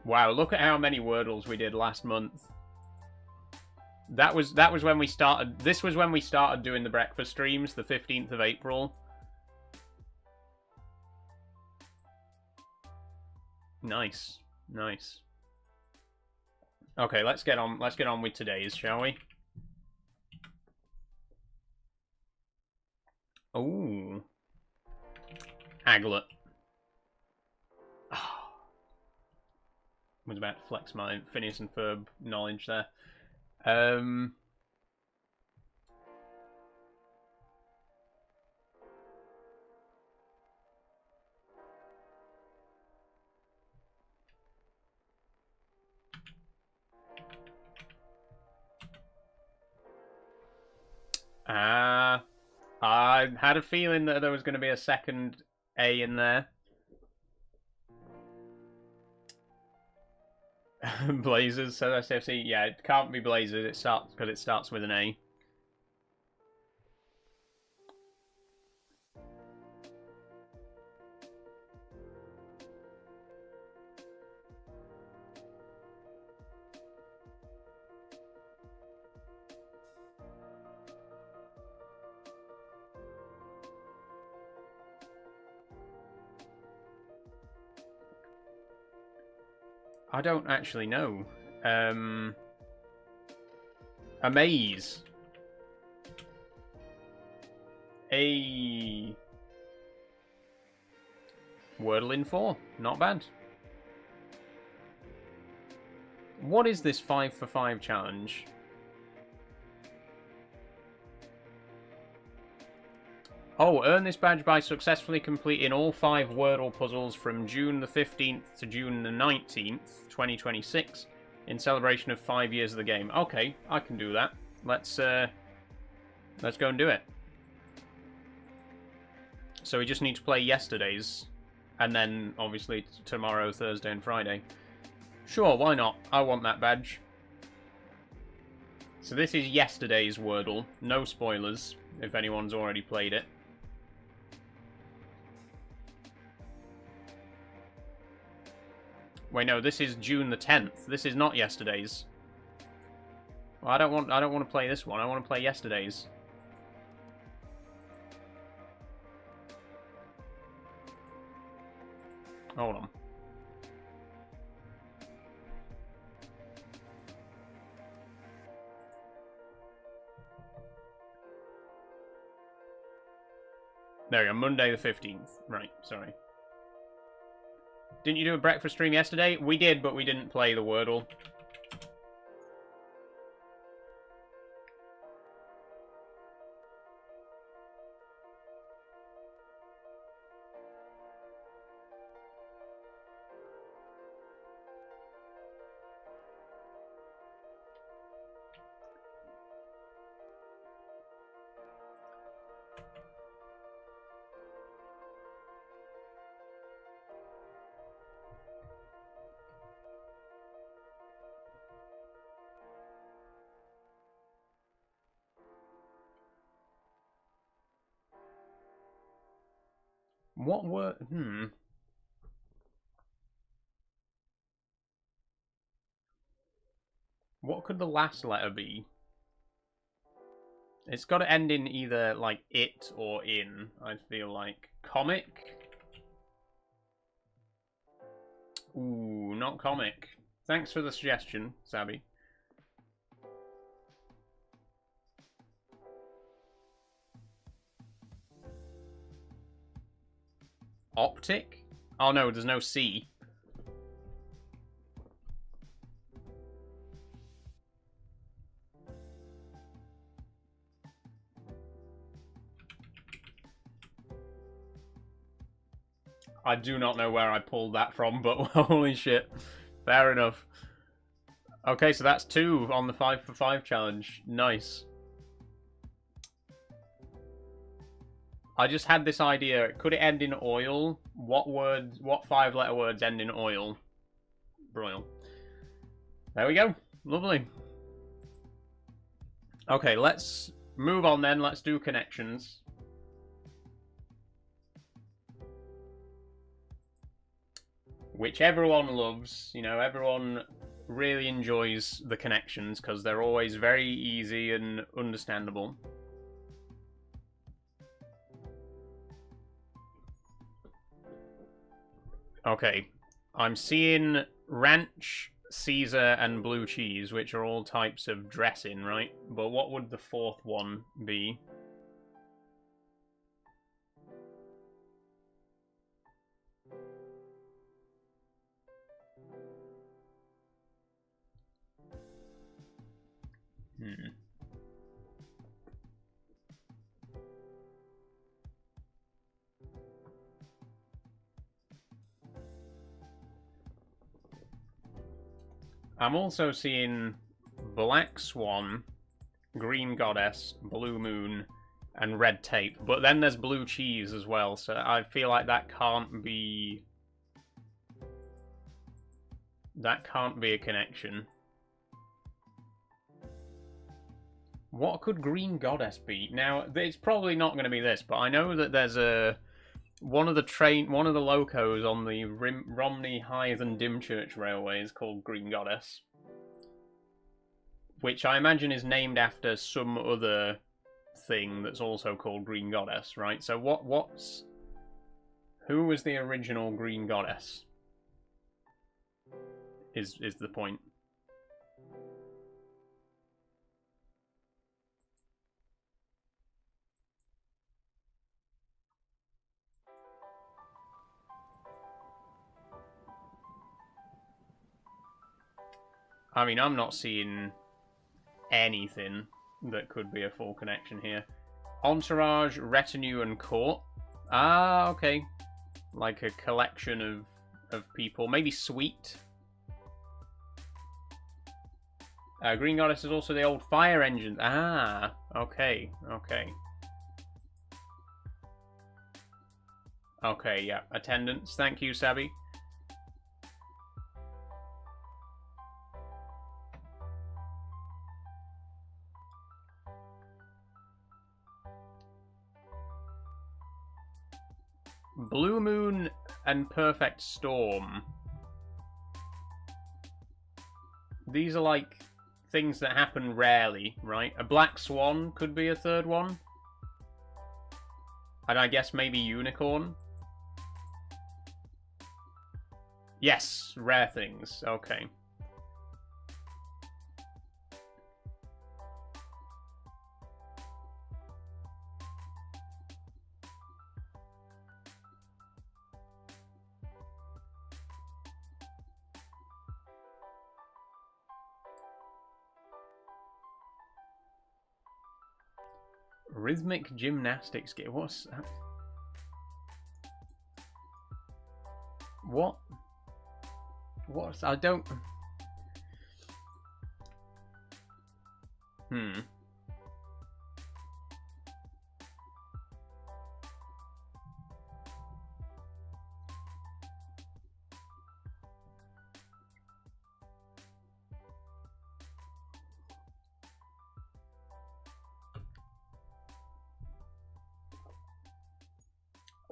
Wow, look at how many Wordles we did last month. That was when we started. This was when we started doing the breakfast streams, the 15th of April. Nice. Nice. Okay, let's get on with today's, shall we? Oh. Aglet. Oh. Was about to flex my Phineas and Ferb knowledge there. I had a feeling that there was going to be a second A in there. Blazers, so that's FC. Yeah, it can't be Blazers. It starts with an A. I don't actually know. Amaze. A Wordle in 4. Not bad. What is this 5 for 5 challenge? Oh, earn this badge by successfully completing all 5 Wordle puzzles from June the 15th to June the 19th, 2026, in celebration of 5 years of the game. Okay, I can do that. Let's go and do it. So we just need to play yesterday's, and then obviously tomorrow, Thursday, and Friday. Sure, why not? I want that badge. So this is yesterday's Wordle. No spoilers, if anyone's already played it. Wait, no, this is June the 10th. This is not yesterday's. Well, I don't want to play this one. I want to play yesterday's. Hold on. There we go, Monday the 15th. Right, sorry. Didn't you do a breakfast stream yesterday? We did, but we didn't play the Wordle. What word? What could the last letter be? It's got to end in either, like, it or in, I feel like. Comic? Ooh, not comic. Thanks for the suggestion, Sabby. Optic? Oh no, there's no C. I do not know where I pulled that from, but holy shit. Fair enough. Okay, so that's 2 on the 5 for 5 challenge. Nice. I just had this idea. Could it end in oil? What 5-letter words end in oil? Broil. There we go. Lovely. Okay, let's move on then. Let's do connections. Which everyone loves. You know, everyone really enjoys the connections because they're always very easy and understandable. Okay, I'm seeing ranch, Caesar, and blue cheese, which are all types of dressing, right? But what would the 4th one be? I'm also seeing Black Swan, Green Goddess, Blue Moon, and Red Tape. But then there's blue cheese as well, so I feel like that can't be... That can't be a connection. What could Green Goddess be? Now, it's probably not going to be this, but I know that there's a... One of the locos on the Romney, Hythe and Dymchurch Railway is called Green Goddess. Which I imagine is named after some other thing that's also called Green Goddess, right? So who was the original Green Goddess? Is the point. I mean, I'm not seeing anything that could be a full connection here. Entourage, retinue, and court. Ah, okay. Like a collection of people. Maybe suite. Green Goddess is also the old fire engine. Ah, okay, okay. Okay, yeah. Attendance. Thank you, Sabby. Blue Moon and Perfect Storm. These are like things that happen rarely, right? A Black Swan could be a 3rd one. And I guess maybe Unicorn. Yes, rare things. Okay. Rhythmic gymnastics game. What's that? What? What's... I don't...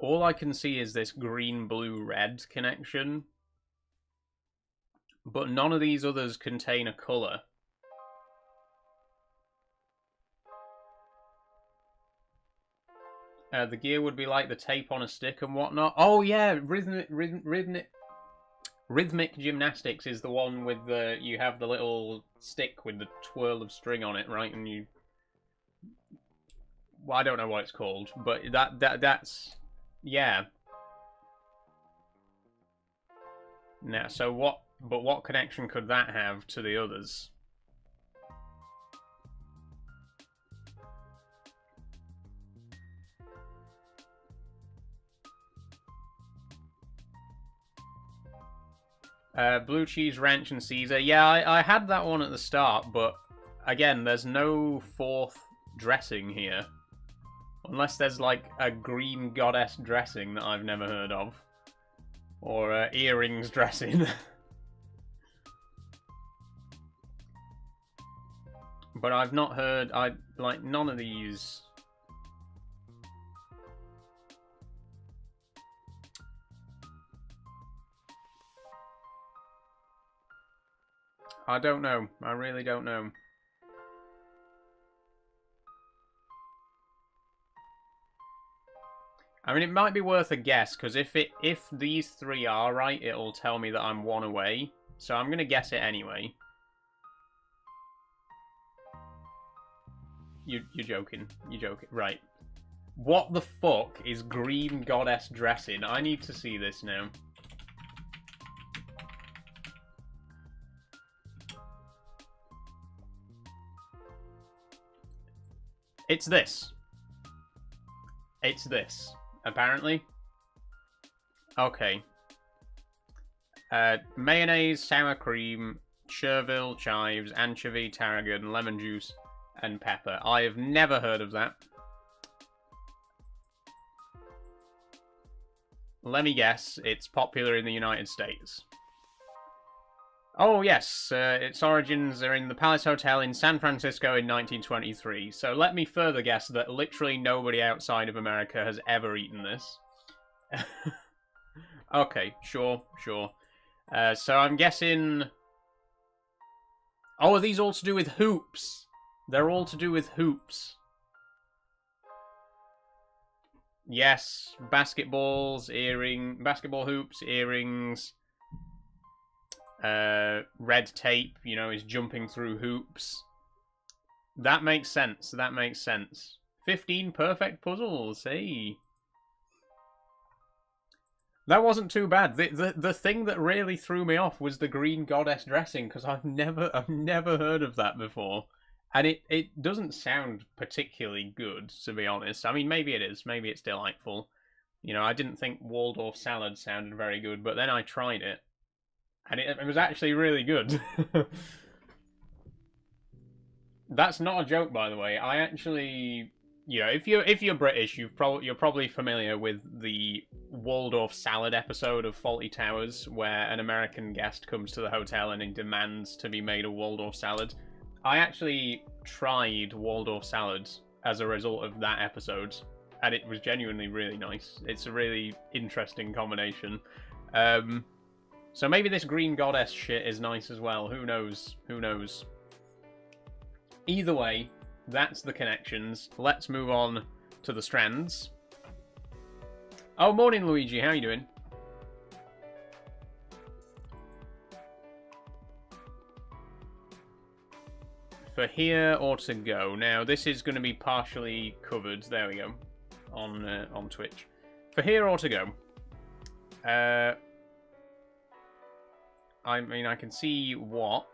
all I can see is this green, blue, red connection. But none of these others contain a colour. The gear would be like the tape on a stick and whatnot. Oh yeah, rhythmic gymnastics is the one with the you have the little stick with the twirl of string on it, right? And you, well, I don't know what it's called, but that's yeah. Now, so what? But what connection could that have to the others? Blue cheese, ranch, and Caesar. Yeah, I had that one at the start, but again, there's no fourth dressing here. Unless there's like a green goddess dressing that I've never heard of. Or earrings dressing. But I've not heard, like, none of these. I don't know. I really don't know. I mean, it might be worth a guess, because if these three are right, it'll tell me that I'm one away. So I'm going to guess it anyway. You're joking. You're joking. Right. What the fuck is green goddess dressing? I need to see this now. It's this. It's this, apparently. Okay. Mayonnaise, sour cream, chervil, chives, anchovy, tarragon, lemon juice, and pepper. I have never heard of that. Let me guess, it's popular in the United States. Oh, yes, its origins are in the Palace Hotel in San Francisco in 1923. So let me further guess that literally nobody outside of America has ever eaten this. Okay, sure. So I'm guessing... Oh, are these all to do with hoops? They're all to do with hoops. Yes, basketball hoops, earrings... red tape, you know, is jumping through hoops. That makes sense. 15 perfect puzzles, hey. That wasn't too bad. The thing that really threw me off was the green goddess dressing, because I've never heard of that before. And it doesn't sound particularly good, to be honest. I mean, maybe it is. Maybe it's delightful. You know, I didn't think Waldorf salad sounded very good, but then I tried it. And it was actually really good. That's not a joke, by the way. I actually, you know, if you're British, you're probably familiar with the Waldorf salad episode of Fawlty Towers, where an American guest comes to the hotel and he demands to be made a Waldorf salad. I actually tried Waldorf salads as a result of that episode, and it was genuinely really nice. It's a really interesting combination. So maybe this green goddess shit is nice as well. Who knows? Either way, that's the connections. Let's move on to the strands. Oh, morning, Luigi. How you doing? For here or to go. Now, this is going to be partially covered. There we go. On Twitch. For here or to go. I mean, I can see what.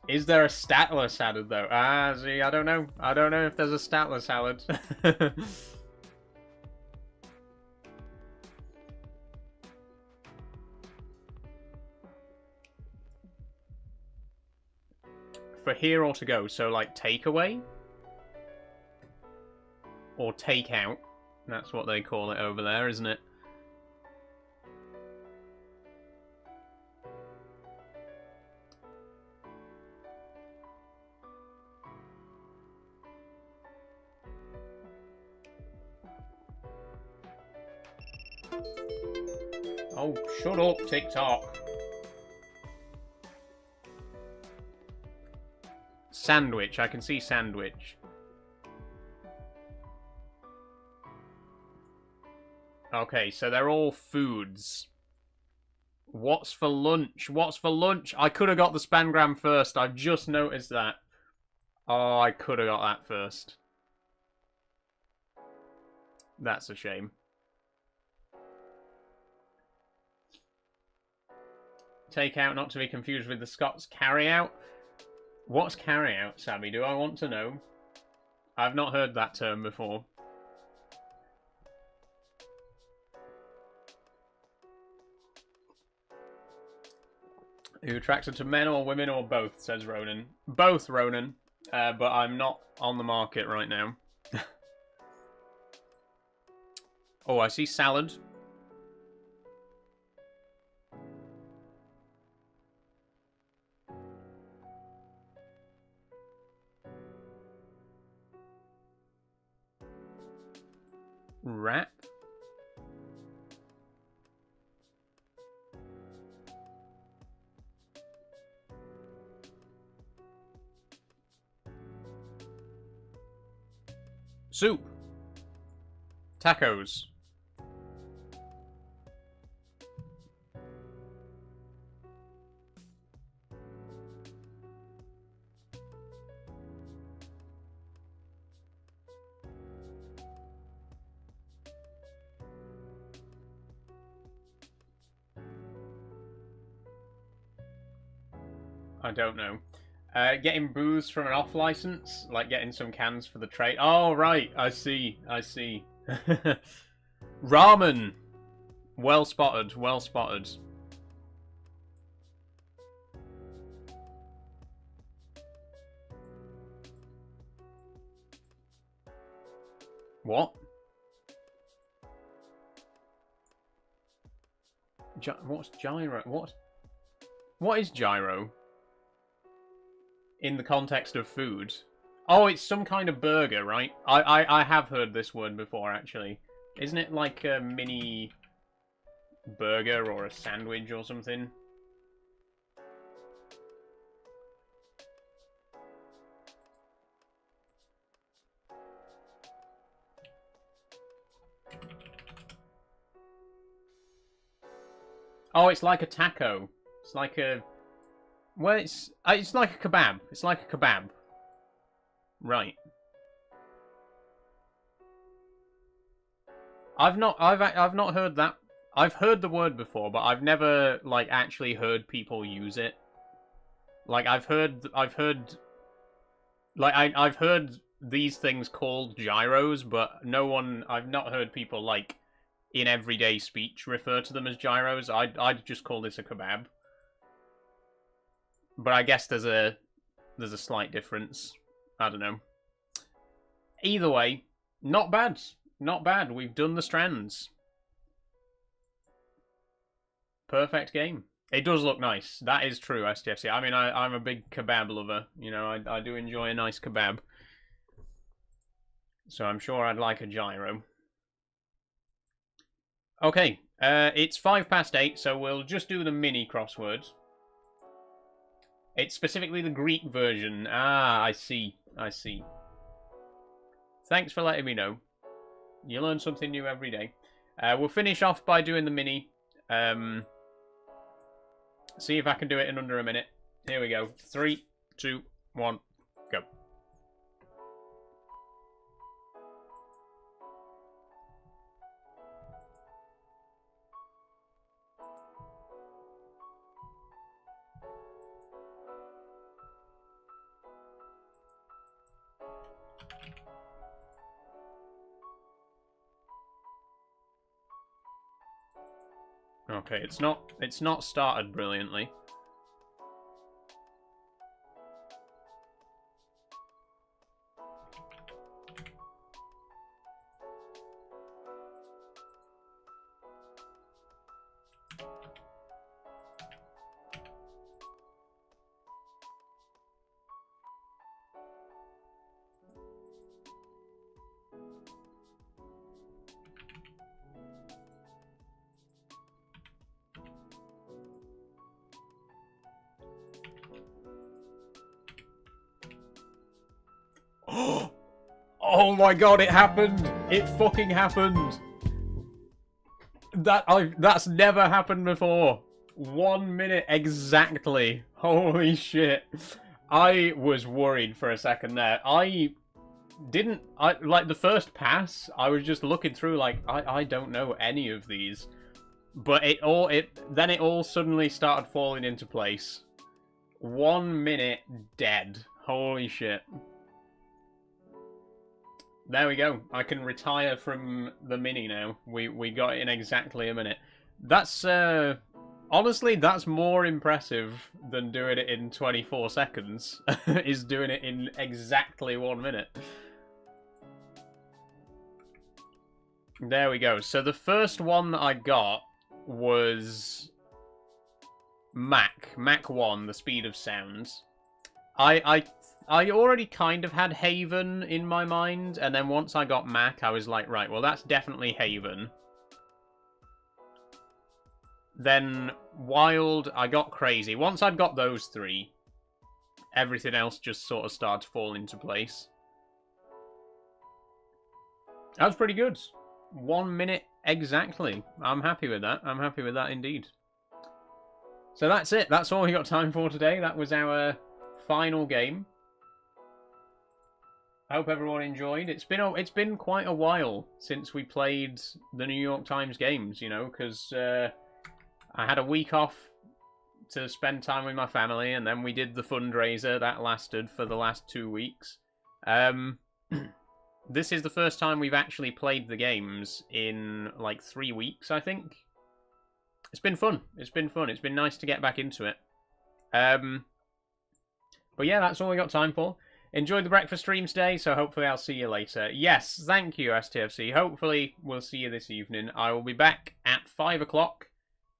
Is there a Statler salad, though? Ah, see, I don't know. I don't know if there's a Statler salad. For here or to go, so like takeaway? Or take out. That's what they call it over there, isn't it? Oh, shut up, TikTok. Sandwich. I can see sandwich. Okay, so they're all foods. What's for lunch? What's for lunch? I could have got the spangram first. I've just noticed that. Oh, I could have got that first. That's a shame. Take out, not to be confused with the Scots carry out. What's carry out, Sammy? Do I want to know? I've not heard that term before. Are you attracted to men or women or both, says Ronan. Both, Ronan. But I'm not on the market right now. Oh, I see salad. Wrap. Soup. Tacos. I don't know. Getting booze from an off license, like getting some cans for the trade. Oh, right. I see. I see. Ramen. Well spotted. Well spotted. What? What's gyro? What is gyro? In the context of food. Oh, it's some kind of burger, right? I have heard this word before, actually. Isn't it like a mini burger or a sandwich or something? Oh, it's like a taco. It's like a... Well, it's like a kebab. It's like a kebab. Right. I've not heard that. I've heard the word before, but I've never like actually heard people use it. Like I've heard these things called gyros, but I've not heard people like in everyday speech refer to them as gyros. I'd just call this a kebab. But I guess there's a slight difference. I don't know. Either way, not bad. Not bad. We've done the strands. Perfect game. It does look nice. That is true, STFC. I mean, I'm a big kebab lover. You know, I do enjoy a nice kebab. So I'm sure I'd like a gyro. Okay, it's 8:05, so we'll just do the mini crossword. It's specifically the Greek version. Ah, I see. I see. Thanks for letting me know. You learn something new every day. We'll finish off by doing the mini. See if I can do it in under a minute. Here we go. 3, 2, 1, go. Okay, it's not started brilliantly. Oh my god, it happened! It fucking happened! That's never happened before. 1 minute exactly. Holy shit. I was worried for a second there. Like the first pass, I was just looking through like, I don't know any of these. But then it all suddenly started falling into place. 1 minute dead. Holy shit. There we go. I can retire from the mini now. We got it in exactly a minute. That's, honestly, that's more impressive than doing it in 24 seconds. Is doing it in exactly 1 minute. There we go. So the first one that I got was Mach 1, the speed of sounds. I already kind of had Haven in my mind, and then once I got Mach, I was like, right, well, that's definitely Haven. Then Wild, I got Crazy. Once I'd got those three, everything else just sort of started to fall into place. That was pretty good. 1 minute exactly. I'm happy with that. I'm happy with that indeed. So that's it. That's all we got time for today. That was our final game. I hope everyone enjoyed. It's been quite a while since we played the New York Times games, you know, because I had a week off to spend time with my family, and then we did the fundraiser. That lasted for the last 2 weeks. This is the first time we've actually played the games in, like, 3 weeks, I think. It's been fun. It's been fun. It's been nice to get back into it. But yeah, that's all we got time for. Enjoyed the breakfast stream today, so hopefully I'll see you later. Yes, thank you, STFC. Hopefully we'll see you this evening. I will be back at 5 o'clock.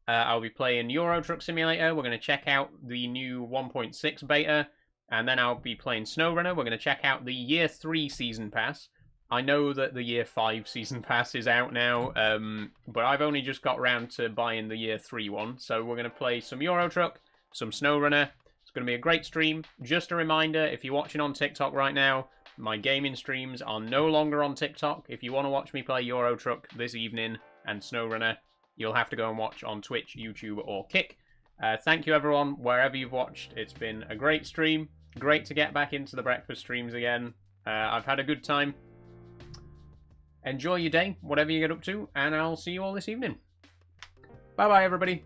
I'll be playing Euro Truck Simulator. We're going to check out the new 1.6 beta. And then I'll be playing SnowRunner. We're going to check out the Year 3 Season Pass. I know that the Year 5 Season Pass is out now, but I've only just got round to buying the Year 3 one. So we're going to play some Euro Truck, some SnowRunner. It's going to be a great stream. Just a reminder, if you're watching on TikTok right now, my gaming streams are no longer on TikTok. If you want to watch me play Euro Truck this evening and SnowRunner, you'll have to go and watch on Twitch, YouTube, or Kick. Thank you, everyone, wherever you've watched. It's been a great stream. Great to get back into the breakfast streams again. I've had a good time. Enjoy your day, whatever you get up to, and I'll see you all this evening. Bye-bye, everybody.